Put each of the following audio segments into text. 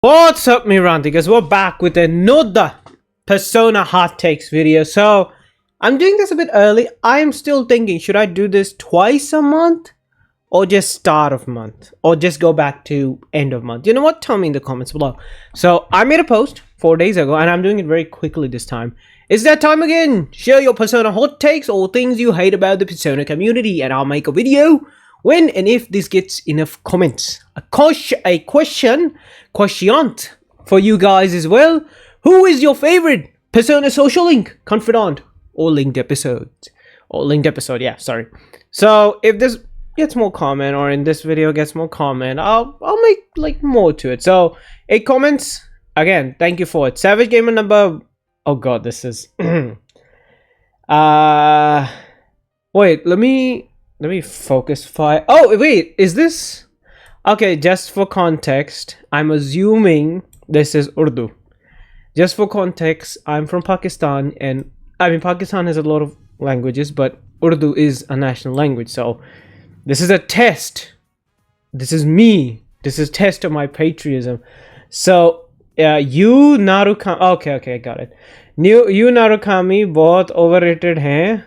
What's up, Mirantikas? We're back with another Persona Hot Takes video. So, I'm doing this a bit early. I'm still thinking, should I do this twice a month? Or just start of month? Or just go back to end of month? You know what? Tell me in the comments below. So, I made a post 4 days ago, and I'm doing it very quickly this time. It's that time again! Share your Persona Hot Takes or things you hate about the Persona community, and I'll make a video when and if this gets enough comments. A question for you guys as well. Who is your favorite Persona social link, confidant, or linked episode? Yeah, sorry. So if this gets more comment, or in this video gets more comment, I'll make like more to it. So 8 comments again. Thank you for it. Savage Gamer number. Oh god, this is. Wait. Let me focus. Oh wait, is this? Okay, just for context, I'm assuming this is Urdu. Just for context, I'm from Pakistan, and I mean Pakistan has a lot of languages, but Urdu is a national language. So this is a test. This is me. This is test of my patriotism. So you Narukami. Okay, I got it. You Narukami बहुत overrated हैं.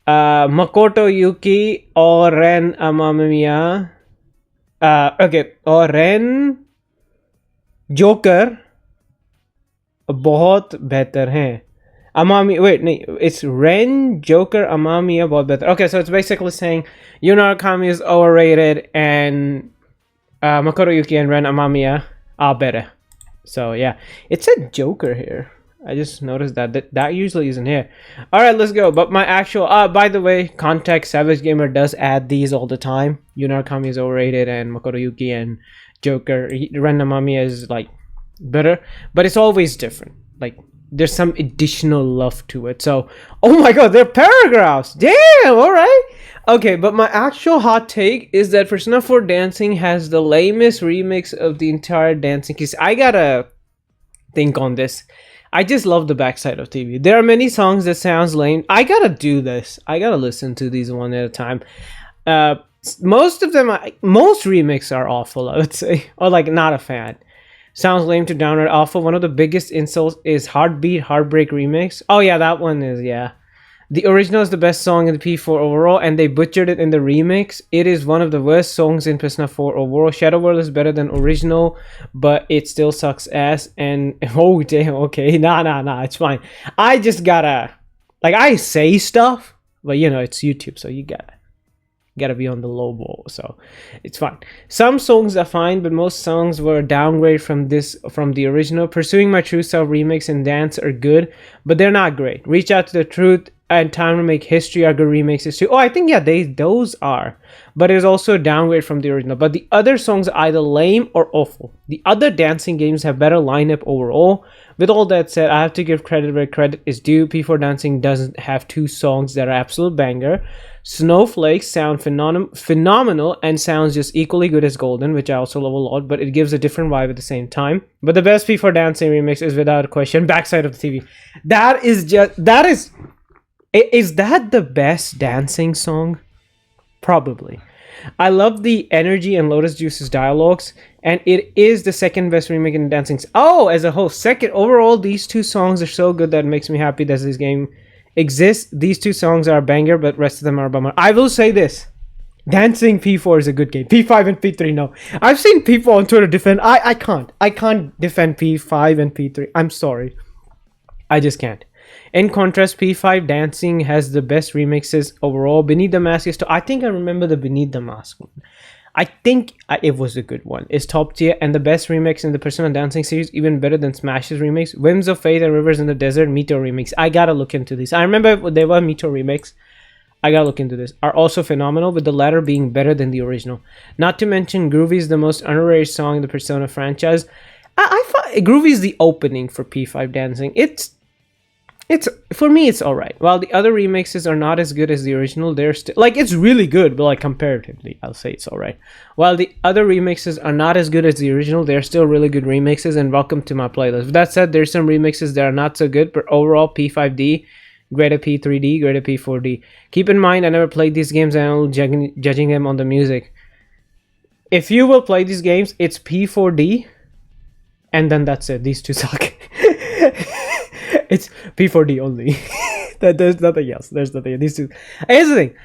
Makoto Yuki और Ren Amamiya. Okay, और Ren Joker बहुत बेहतर हैं. Amami, wait, no, it's Ren, Joker, Amamiya बहुत better. Okay, so it's basically saying Yu Narukami is overrated and Makoto Yuki and Ren Amamiya are better. So yeah, it said Joker here. I just noticed that usually isn't here. All right, let's go. But my actual by the way, context, Savage Gamer does add these all the time. Yu Narukami is overrated and Makoto Yuki and Joker, Ren Amamiya is like better, but it's always different. Like there's some additional love to it. So, oh my god, they're paragraphs. Damn, all right. Okay, but my actual hot take is that Persona 4 Dancing has the lamest remix of the entire dancing case. I gotta think on this. I just love the backside of TV. There are many songs that sounds lame. I gotta do this. I gotta listen to these one at a time. Most of them, most remixes are awful, I would say. Or like not a fan. Sounds lame to downright awful. One of the biggest insults is Heartbeat Heartbreak remix. Oh yeah, that one is, yeah. The original is the best song in the P4 overall, and they butchered it in the remix. It is one of the worst songs in Persona 4 overall. Shadow World is better than original, but it still sucks ass. And oh damn, okay, nah, it's fine. I just gotta, like, I say stuff, but you know it's YouTube, so you gotta be on the low ball, so it's fine. Some songs are fine, but most songs were a downgrade from the original. Pursuing My True Self remix and Dance are good, but they're not great. Reach Out to the Truth and Time to Make History are good remixes too. Oh, I think yeah, those are, but it's also a downgrade from the original. But the other songs are either lame or awful. The other dancing games have better lineup overall. With all that said, I have to give credit where credit is due. P4 Dancing doesn't have 2 songs that are absolute banger. Snowflakes sound phenomenal and sounds just equally good as Golden, which I also love a lot, but it gives a different vibe at the same time. But the best P4 Dancing remix is without question Backside of the TV. Is that the best dancing song? Probably. I love the energy and Lotus Juice's dialogues, and it is the second best remake in dancing. Oh, as a whole, second overall, these 2 songs are so good that it makes me happy that this game exists. These 2 songs are a banger, but rest of them are a bummer. I will say this: Dancing P4 is a good game. P5 and P3, no. I've seen people on Twitter defend. I can't defend P5 and P3. I'm sorry, I just can't. In contrast, P5 Dancing has the best remixes overall. Beneath the Mask is I think I remember the Beneath the Mask one. I think it was a good one. It's top tier and the best remix in the Persona Dancing series, even better than Smash's remix. Whims of Fate and Rivers in the Desert Meteor remix. I gotta look into these. I remember there were Meteor remix. I gotta look into this. Are also phenomenal, with the latter being better than the original. Not to mention, Groovy is the most underrated song in the Persona franchise. I find Groovy is the opening for P5 Dancing. It's for me, it's alright. While the other remixes are not as good as the original, they're still like, it's really good, but like comparatively, I'll say it's alright. While the other remixes are not as good as the original, they're still really good remixes, and welcome to my playlist. With that said, there's some remixes that are not so good, but overall, P5D, Greta P3D, Greta P4D. Keep in mind, I never played these games and I'm only judging them on the music. If you will play these games, it's P4D and then that's it. These two suck. It's P4D only. There's nothing else. There's nothing. These two. Here's the thing.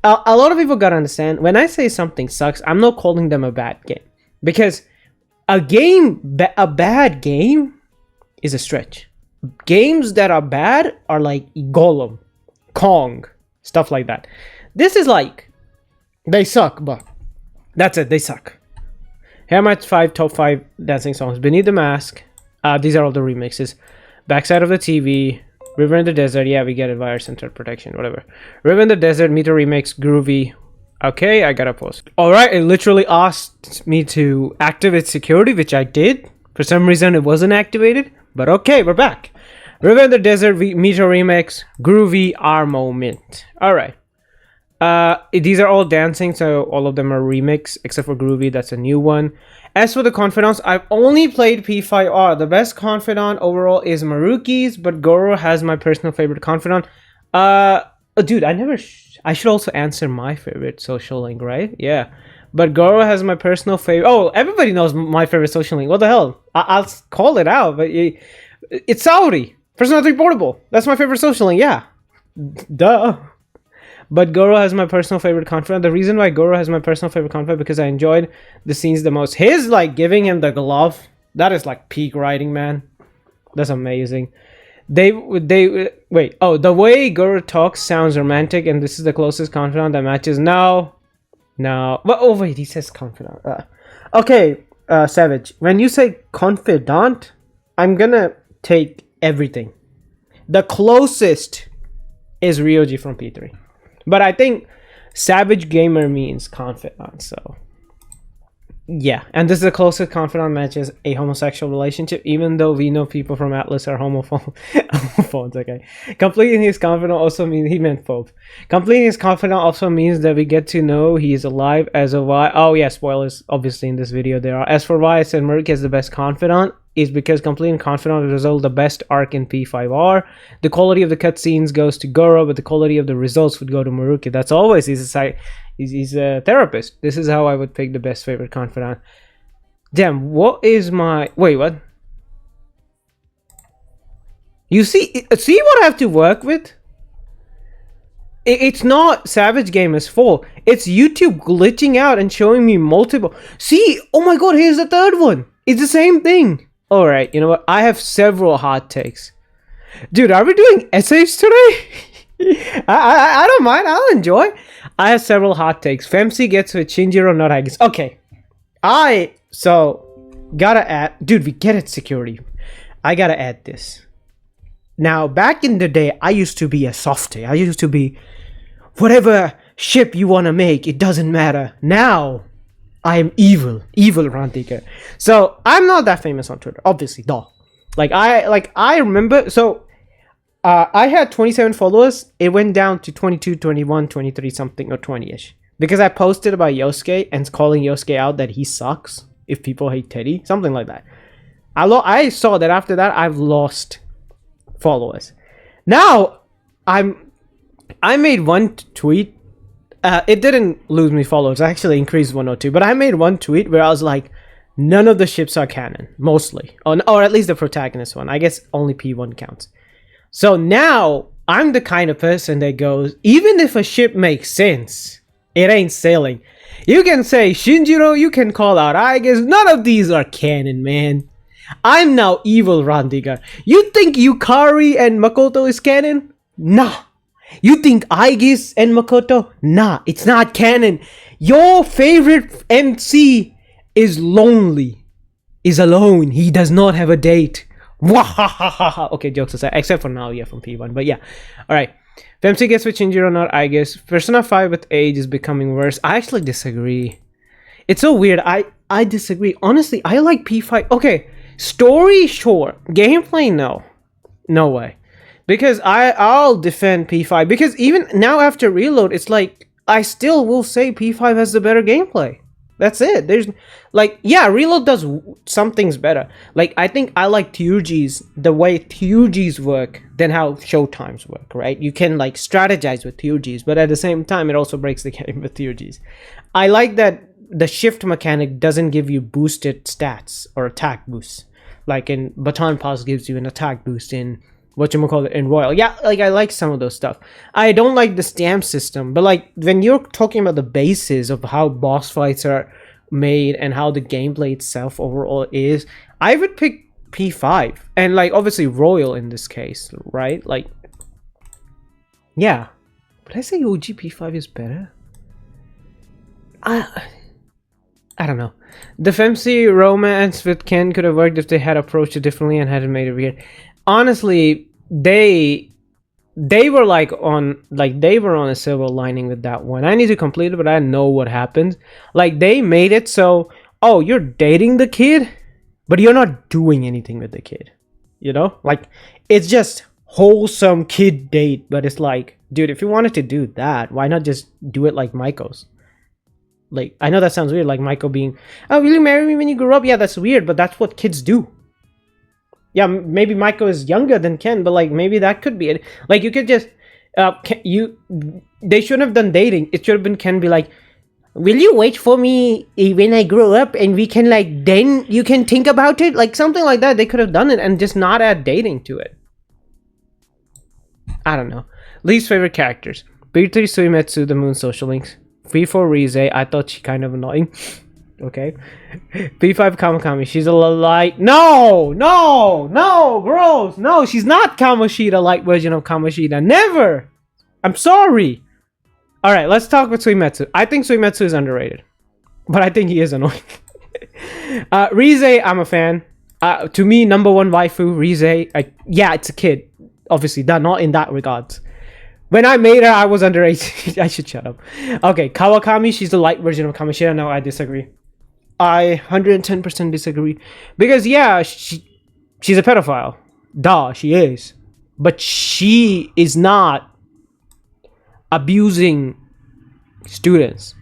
A lot of people gotta understand. When I say something sucks, I'm not calling them a bad game, because a bad game is a stretch. Games that are bad are like Golem, Kong, stuff like that. This is like, they suck, but that's it. They suck. Here are my top 5 dancing songs. Beneath the Mask. These are all the remixes. Backside of the TV. River in the Desert. Yeah, we get it. Virus Center Protection. Whatever. River in the Desert. Meter Remix. Groovy. Okay, I gotta post. Alright, it literally asked me to activate security, which I did. For some reason, it wasn't activated. But okay, we're back. River in the Desert. Meter Remix. Groovy. Our Moment. Alright. These are all dancing, so all of them are remix, except for Groovy. That's a new one. As for the confidants, I've only played P5R. The best confidant overall is Maruki's, but Goro has my personal favorite confidant. Dude, I should also answer my favorite social link, right? Yeah, but Goro has my personal favorite. Oh, everybody knows my favorite social link. What the hell? I'll call it out, but it's Saudi. Personal 3 Portable. That's my favorite social link. Yeah, duh. But Goro has my personal favorite confidant. The reason why Goro has my personal favorite confidant, because I enjoyed the scenes the most. His, like, giving him the glove, that is, like, peak writing, man. That's amazing. Wait. Oh, the way Goro talks sounds romantic, and this is the closest confidant that matches. No. But, oh, wait, he says confidant. Okay, Savage. When you say confidant, I'm gonna take everything. The closest is Ryoji from P3. But I think Savage Gamer means confidant, so yeah. And this is the closest confidant matches a homosexual relationship, even though we know people from Atlas are homophobes. Okay. Completing his confidant also means he meant phobe. Completing his confidant also means that we get to know he is alive as of why. Oh yeah, spoilers obviously in this video there are. As for why I said Merc is the best confidant, is because completing confidant results the best arc in P5R. The quality of the cutscenes goes to Goro, but the quality of the results would go to Maruki. That's always he's a therapist. This is how I would pick the best favorite confidant. Damn, what is my what? You see what I have to work with? It's not Savage Gamer's fault. It's YouTube glitching out and showing me multiple. See, oh my god, here's the third one. It's the same thing. Alright, you know what? I have several hot takes. Dude, are we doing essays today? I don't mind. I'll enjoy. I have several hot takes. Femsi gets with Shinjiro, not Haggis. Okay. Gotta add. Dude, we get it, security. I gotta add this. Now, back in the day, I used to be a softie. I used to be whatever ship you want to make, it doesn't matter. Now, I am evil Rantika. So I'm not that famous on Twitter, obviously. Duh. I remember. So I had 27 followers. It went down to 22, 21, 23 something, or 20ish, because I posted about Yosuke and calling Yosuke out that he sucks if people hate Teddy, something like that. I saw that after that I've lost followers. Now I made one tweet. It didn't lose me followers. I actually increased 1 or 2. But I made one tweet where I was like, none of the ships are canon. Mostly. Or at least the protagonist one. I guess only P1 counts. So now, I'm the kind of person that goes, even if a ship makes sense, it ain't sailing. You can say Shinjiro, you can call out Aigis. None of these are canon, man. I'm now evil Randiga. You think Yukari and Makoto is canon? Nah. You think Aigis and Makoto? Nah, it's not canon. Your favorite MC is lonely. Is alone. He does not have a date. Wahahaha. Okay, jokes aside. Except for Naoya from P1. But yeah. Alright. Femsi gets with Shinjiro, not Aigis. Persona 5 with age is becoming worse. I actually disagree. It's so weird. I disagree. Honestly, I like P5. Okay. Story, sure. Gameplay, no. No way. Because I'll defend P5. Because even now after Reload, it's like, I still will say P5 has the better gameplay. That's it. There's, like, yeah, Reload does some things better. Like, I think I like TUGs, the way TUGs work, than how Showtimes work, right? You can, like, strategize with TUGs, but at the same time, it also breaks the game with TUGs. I like that the shift mechanic doesn't give you boosted stats or attack boosts. Like in Baton Pass gives you an attack boost in whatchamacallit in Royal. Yeah, like I like some of those stuff. I don't like the stamp system, but like when you're talking about the basis of how boss fights are made and how the gameplay itself overall is, I would pick P5 and like obviously Royal in this case, right? Like, yeah, would I say OG P5 is better? I don't know. The Femsi romance with Ken could have worked if they had approached it differently and hadn't made it weird. Honestly, they were like on they were on a silver lining with that one. I need to complete it, but I know what happened. Like they made it so, oh, you're dating the kid, but you're not doing anything with the kid. You know? Like it's just wholesome kid date, but it's like, dude, if you wanted to do that, why not just do it like Maiko's? Like, I know that sounds weird, like Maiko being, oh, will you marry me when you grow up? Yeah, that's weird, but that's what kids do. Yeah, maybe Maiko is younger than Ken, but like maybe that could be it. Like you could just, they shouldn't have done dating. It should have been Ken be like, will you wait for me when I grow up and we can like, then you can think about it? Like something like that. They could have done it and just not add dating to it. I don't know. Least favorite characters. P3 Suimetsu, the Moon Social Links. P4 Rize, I thought she kind of annoying. Okay. P5 Kamakami, she's a light. No, gross. No, she's not Kamoshida, light version of Kamoshida. Never. I'm sorry. All right, let's talk about Suimetsu. I think Suimetsu is underrated, but I think he is annoying. Rize, I'm a fan. To me, number one waifu, Rize. Yeah, it's a kid. Obviously, not in that regards. When I made her, I was underage. I should shut up. Okay, Kawakami, she's the light version of Kamoshida. No, I disagree. I 110% disagree. Because, yeah, she's a pedophile. Duh, she is. But she is not abusing students.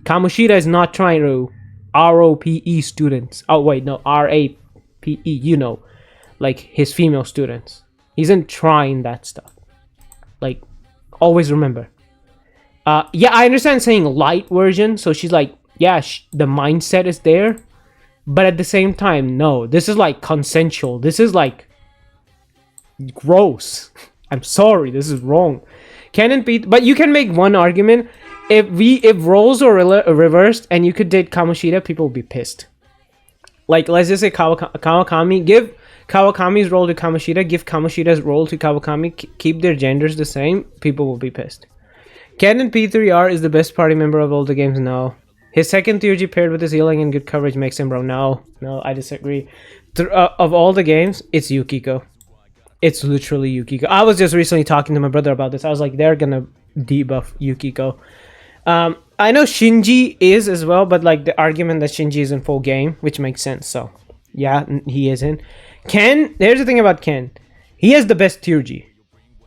Kamoshida is not trying to ROPE students. Oh, wait, no, RAPE, you know. Like, his female students. He isn't trying that stuff. Like, always remember. Yeah, I understand saying light version. So she's like, yeah, the mindset is there. But at the same time, no. This is like consensual. This is like gross. I'm sorry. This is wrong. Canon Pete. But you can make one argument. If roles are reversed and you could date Kamoshida, people will be pissed. Like, let's just say Kawakami. Give Kawakami's role to Kamoshida, give Kamoshida's role to Kawakami, keep their genders the same, people will be pissed. Canon P3R is the best party member of all the games now. His second theurgy paired with his healing and good coverage makes him bro. No, I disagree. Of all the games, it's Yukiko. It's literally Yukiko. I was just recently talking to my brother about this. I was like, they're gonna debuff Yukiko. I know Shinji is as well, but like the argument that Shinji is in full game, which makes sense, so yeah, he isn't. Ken, here's the thing about Ken. He has the best theurgy.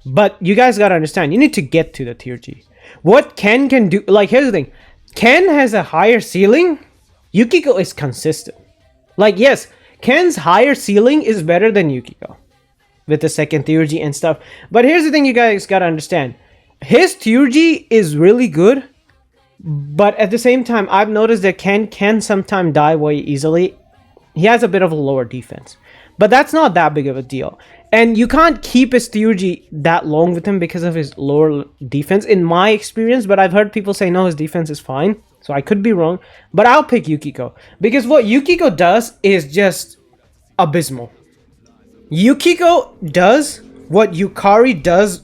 But you guys gotta understand, you need to get to the theurgy. What Ken can do, like, here's the thing. Ken has a higher ceiling. Yukiko is consistent. Like, yes, Ken's higher ceiling is better than Yukiko. With the second theurgy and stuff. But here's the thing you guys gotta understand. His theurgy is really good. But at the same time, I've noticed that Ken can sometimes die way easily. He has a bit of a lower defense. But that's not that big of a deal. And you can't keep his theurgy that long with him because of his lower defense, in my experience. But I've heard people say, no, his defense is fine. So I could be wrong. But I'll pick Yukiko. Because what Yukiko does is just abysmal. Yukiko does what Yukari does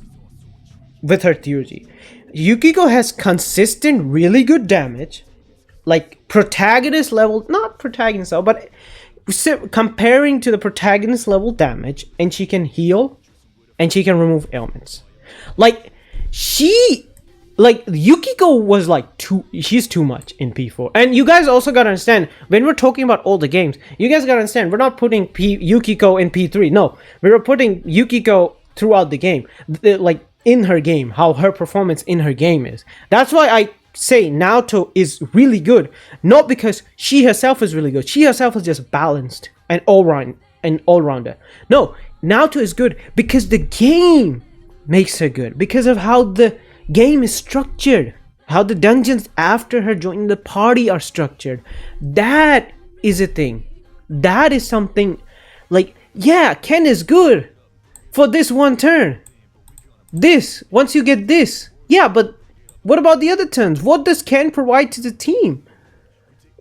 with her theurgy. Yukiko has consistent, really good damage. Like, protagonist level, not protagonist level, but comparing to the protagonist level damage, and she can heal and she can remove ailments. Like Yukiko was like she's too much in P4. And you guys also gotta understand, when we're talking about all the games, you guys gotta understand, we're not putting Yukiko in P3. No, we're putting Yukiko throughout the game, like in her game, how her performance in her game is. That's why I say Naoto is really good, not because she herself is really good. She herself is just balanced and all-rounder. No, Naoto is good because the game makes her good, because of how the game is structured. How the dungeons after her joining the party are structured. That is a thing. That is something like, yeah, Ken is good for this one turn. This, once you get this. Yeah, but what about the other turns? What does Ken provide to the team?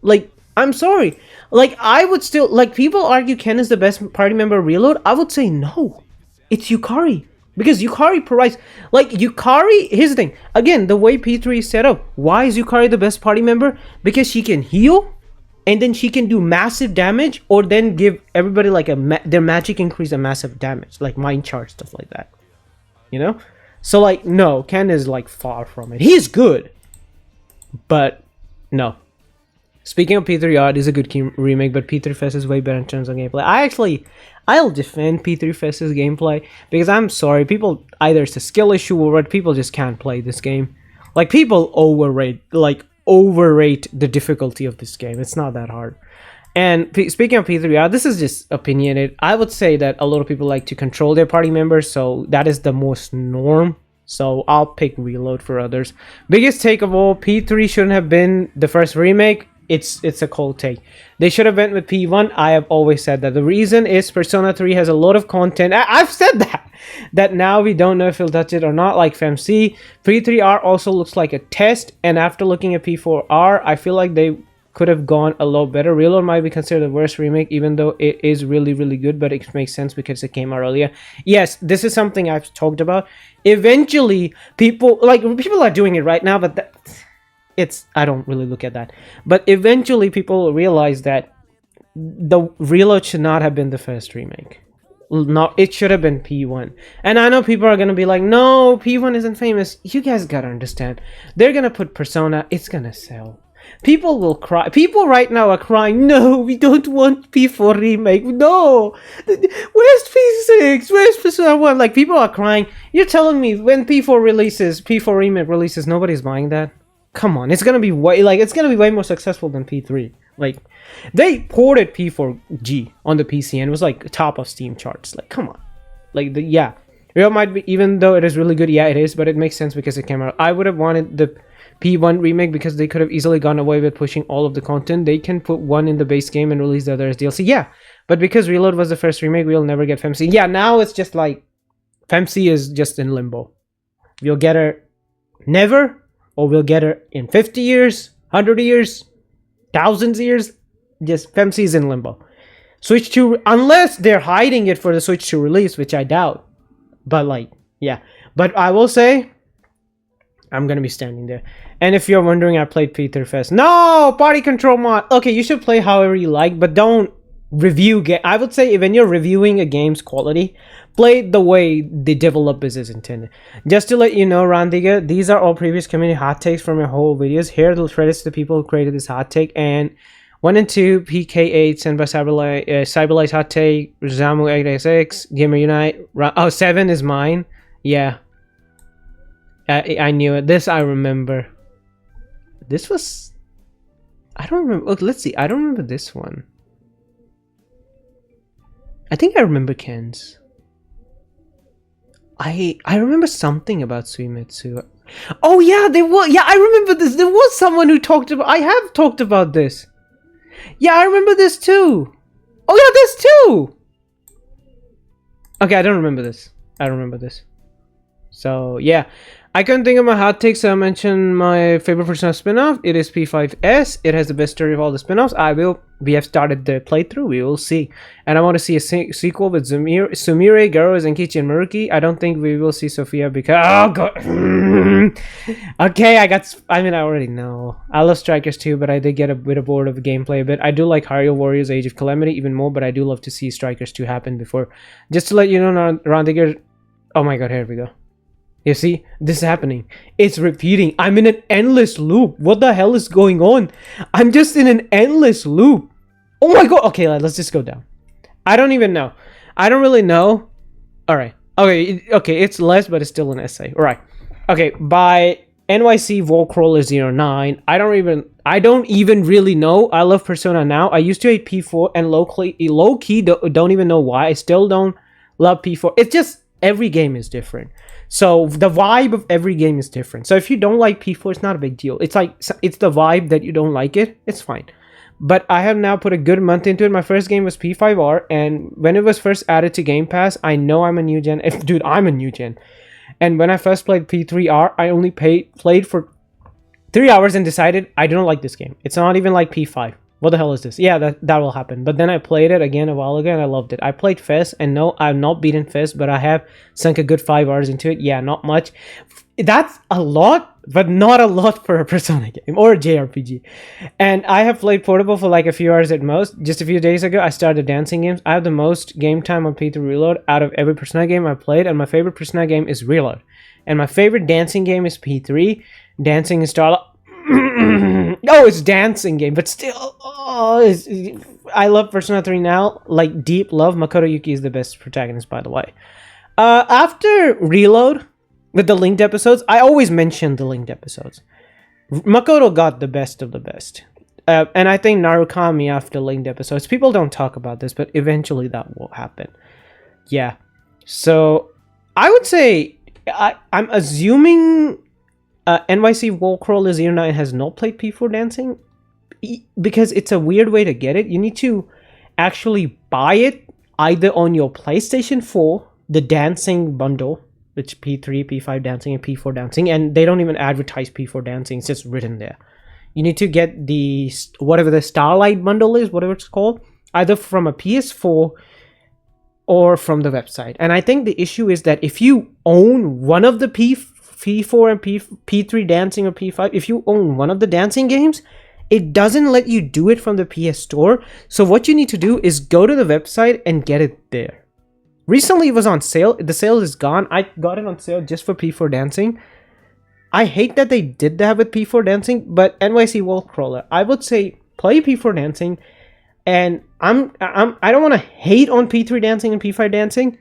Like, I'm sorry. Like, I would still, like, people argue Ken is the best party member Reload. I would say no. It's Yukari. Because Yukari provides, like, Yukari, here's the thing. Again, the way P3 is set up. Why is Yukari the best party member? Because she can heal, and then she can do massive damage, or then give everybody, like, their magic increase a massive damage. Like, mind charge, stuff like that. You know? So, like, no, Ken is, like, far from it. He's good. But, no. Speaking of P3 Odd, is a good remake, but P3 Fest is way better in terms of gameplay. I'll defend P3 Fest's gameplay, because I'm sorry, people, either it's a skill issue or what, people just can't play this game. Like, people overrate the difficulty of this game. It's not that hard. And speaking of P3 Odd, this is just opinionated. I would say that a lot of people like to control their party members, so that is the most norm. So I'll pick Reload for others. Biggest take of all, P3 shouldn't have been the first remake. It's a cold take. They should have went with P1. I have always said that. The reason is Persona 3 has a lot of content. I've said that now we don't know if he'll touch it or not, like FMC. P3R also looks like a test, and after looking at P4R, I feel like they could have gone a lot better. Reload might be considered the worst remake, even though it is really, really good, but it makes sense because it came out earlier. Yes, this is something I've talked about. Eventually, people are doing it right now, but I don't really look at that. But eventually people will realize that the Reload should not have been the first remake. No, it should have been P1. And I know people are going to be like, no, P1 isn't famous. You guys got to understand. They're going to put Persona. It's going to sell. People will cry. People right now are crying, no, we don't want P4 remake. No. Where's P6? Where's Persona 1? Like, people are crying. You're telling me when P4 remake releases, nobody's buying that? Come on, it's gonna be way more successful than P3. Like, they ported P4G on the PC and it was like top of Steam charts. Like, come on. Like, Real might be, even though it is really good, yeah, it is, but it makes sense because it came out. I would have wanted the P1 remake because they could have easily gone away with pushing all of the content. They can put one in the base game and release the other as DLC. Yeah, but because Reload was the first remake, we'll never get FMC. Yeah, now it's just like FMC is just in limbo. We'll get her never, or we'll get her in 50 years, 100 years, thousands years. Just FMC is in limbo. Switch 2, unless they're hiding it for the Switch 2 release, which I doubt. But like, yeah. But I will say, I'm gonna be standing there. And if you're wondering, I played P3 Fest. No! Party control mod! Okay, you should play however you like, but don't review game. I would say when you're reviewing a game's quality, play the way the developers is intended. Just to let you know, Randiga, these are all previous community hot takes from my whole videos. Here are the credits to the people who created this hot take. And 1 and 2, PK8, sent by Cyberlight hot take, Zamu886, Gamer Unite. 7 is mine. Yeah. I knew it. This I remember. This was... I don't remember. Look, let's see. I don't remember this one. I think I remember Ken's. I remember something about Suimitsu. Oh yeah, there was. Yeah, I remember this. There was someone who talked about. I have talked about this. Yeah, I remember this too. Oh yeah, this too. Okay, I don't remember this. I don't remember this. So yeah, I couldn't think of my hot takes, so I mentioned my favorite Persona spin-off. It is P5S. It has the best story of all the spin-offs. We have started the playthrough. We will see. And I want to see a sequel with Sumire, Garo, Zenkichi, and Maruki. I don't think we will see Sophia because... Oh, God. Okay, I already know. I love Strikers too, but I did get a bit bored of the gameplay a bit. I do like Hyrule Warriors Age of Calamity even more, but I do love to see Strikers 2 happen before. Just to let you know, Randiger... Oh my God, here we go. You see, this is happening. It's repeating. I'm in an endless loop. What the hell is going on? I'm just in an endless loop. Oh my God. Okay, let's just go down. I don't even know. I don't really know. All right. Okay, it's less, but it's still an essay. All right. Okay, by NYC Volcrawler 09. I don't even really know. I love Persona now. I used to hate P4 and low key don't even know why. I still don't love P4. It's just every game is different. So the vibe of every game is different. So if you don't like P4, it's not a big deal. It's like, it's the vibe that you don't like it. It's fine. But I have now put a good month into it. My first game was P5R, and when it was first added to Game Pass, I know I'm a new gen. Dude, I'm a new gen. And when I first played P3R, I only played for 3 hours and decided I don't like this game. It's not even like P5. What the hell is this? Yeah, that will happen. But then I played it again a while ago and I loved it. I played Fez, and no, I've not beaten Fez, but I have sunk a good 5 hours into it. Yeah, not much. That's a lot, but not a lot for a Persona game or a JRPG. And I have played Portable for like a few hours at most. Just a few days ago, I started dancing games. I have the most game time on P3 Reload out of every Persona game I played, and my favorite Persona game is Reload. And my favorite dancing game is P3. Dancing in Starlight. No, it's dancing game, but still, I love Persona 3 now. Like, deep love. Makoto Yuki is the best protagonist, by the way. After Reload, with the linked episodes, I always mention the linked episodes. Makoto got the best of the best. And I think Narukami after linked episodes. People don't talk about this, but eventually that will happen. Yeah. So, I would say, I'm assuming NYC Volcroll is here now and has not played P4 Dancing, because it's a weird way to get it. You need to actually buy it either on your PlayStation 4, the dancing bundle, which P3, P5 Dancing, and P4 Dancing, and they don't even advertise P4 Dancing, it's just written there. You need to get the, whatever the Starlight bundle is, whatever it's called, either from a PS4 or from the website. And I think the issue is that if you own one of the P4 and P3 Dancing or P5, if you own one of the dancing games, it doesn't let you do it from the PS Store. So what you need to do is go to the website and get it there. Recently it was on sale. The sale is gone. I got it on sale just for P4 Dancing. I hate that they did that with P4 Dancing, but NYC Wolfcrawler, I would say play P4 Dancing. And I don't want to hate on P3 Dancing and P5 Dancing,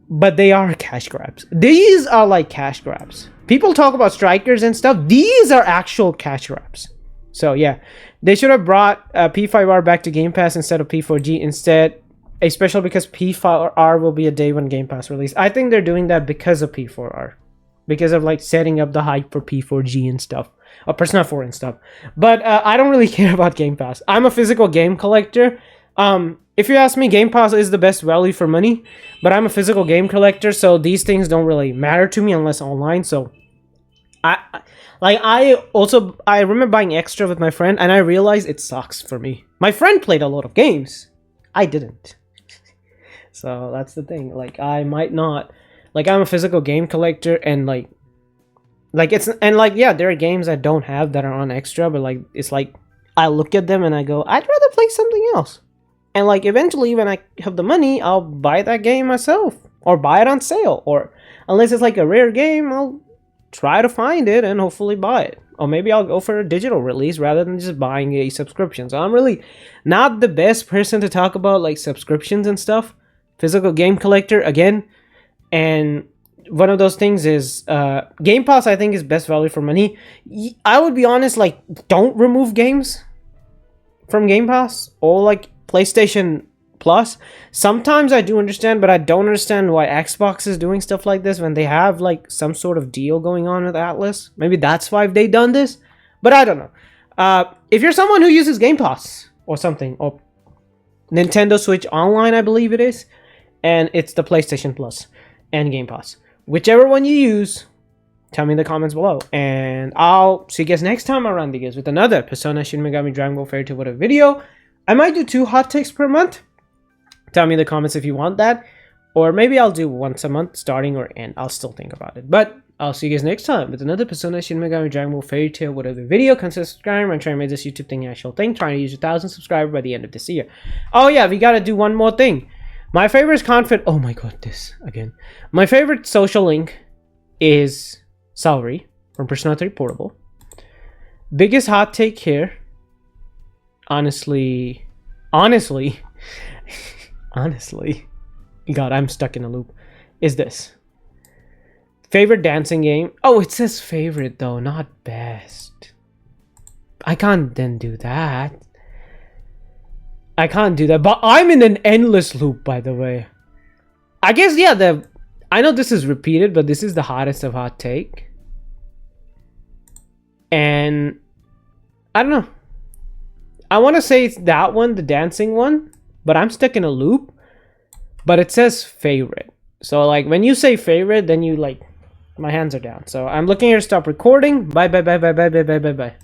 but they are cash grabs. These are like cash grabs. People talk about strikers and stuff. These are actual cash grabs. So yeah, they should have brought P5R back to Game Pass instead of P4G instead, especially because P4R will be a day one Game Pass release. I think they're doing that because of P4R, because of like setting up the hype for P4G and stuff, or Persona 4 and stuff. But I don't really care about Game Pass. I'm a physical game collector. If you ask me, Game Pass is the best value for money, but I'm a physical game collector, so these things don't really matter to me unless online. So I remember buying Extra with my friend, and I realized it sucks for me. My friend played a lot of games. I didn't. So that's the thing. Like, I might not, like, I'm a physical game collector, and like it's, and like, yeah, there are games I don't have that are on Extra, but like, it's like, I look at them and I go, I'd rather play something else. And like, eventually when I have the money, I'll buy that game myself, or buy it on sale, or unless it's like a rare game, I'll try to find it and hopefully buy it. Or maybe I'll go for a digital release rather than just buying a subscription. So I'm really not the best person to talk about like subscriptions and stuff. Physical game collector again. And one of those things is Game Pass, I think, is best value for money. I would be honest, like, don't remove games from Game Pass or like PlayStation Plus. Sometimes I do understand, but I don't understand why Xbox is doing stuff like this when they have like some sort of deal going on with Atlas. Maybe that's why they've done this, but I don't know. If you're someone who uses Game Pass or something, or Nintendo Switch Online, I believe it is, and it's the PlayStation Plus and Game Pass, whichever one you use, tell me in the comments below, and I'll see you guys next time around, you guys, with another Persona Shin Megami Dragon Ball Fairy Tail What a video. I might do 2 hot takes per month. Tell me in the comments if you want that, or maybe I'll do once a month, starting or end. I'll still think about it, but I'll see you guys next time with another Persona Shin Megami Dragon Ball Fairy Tail Whatever video. Consider subscribing. I'm trying to make this YouTube thing an actual thing, trying to use 1,000 subscribers by the end of this year. Oh yeah, we gotta do one more thing. My favorite confident. Oh my god, this again. My favorite social link is Salary from Persona 3 Portable. Biggest hot take here. Honestly, God, I'm stuck in a loop. Is this favorite dancing game? Oh, it says favorite though, not best. I can't then do that. I can't do that, but I'm in an endless loop, by the way. I guess, yeah, the I know this is repeated, but this is the hottest of hot take. And I don't know. I want to say it's that one, the dancing one, but I'm stuck in a loop. But it says favorite. So like when you say favorite, then you like, my hands are down. So I'm looking here to stop recording. Bye, bye, bye, bye, bye, bye, bye, bye, bye.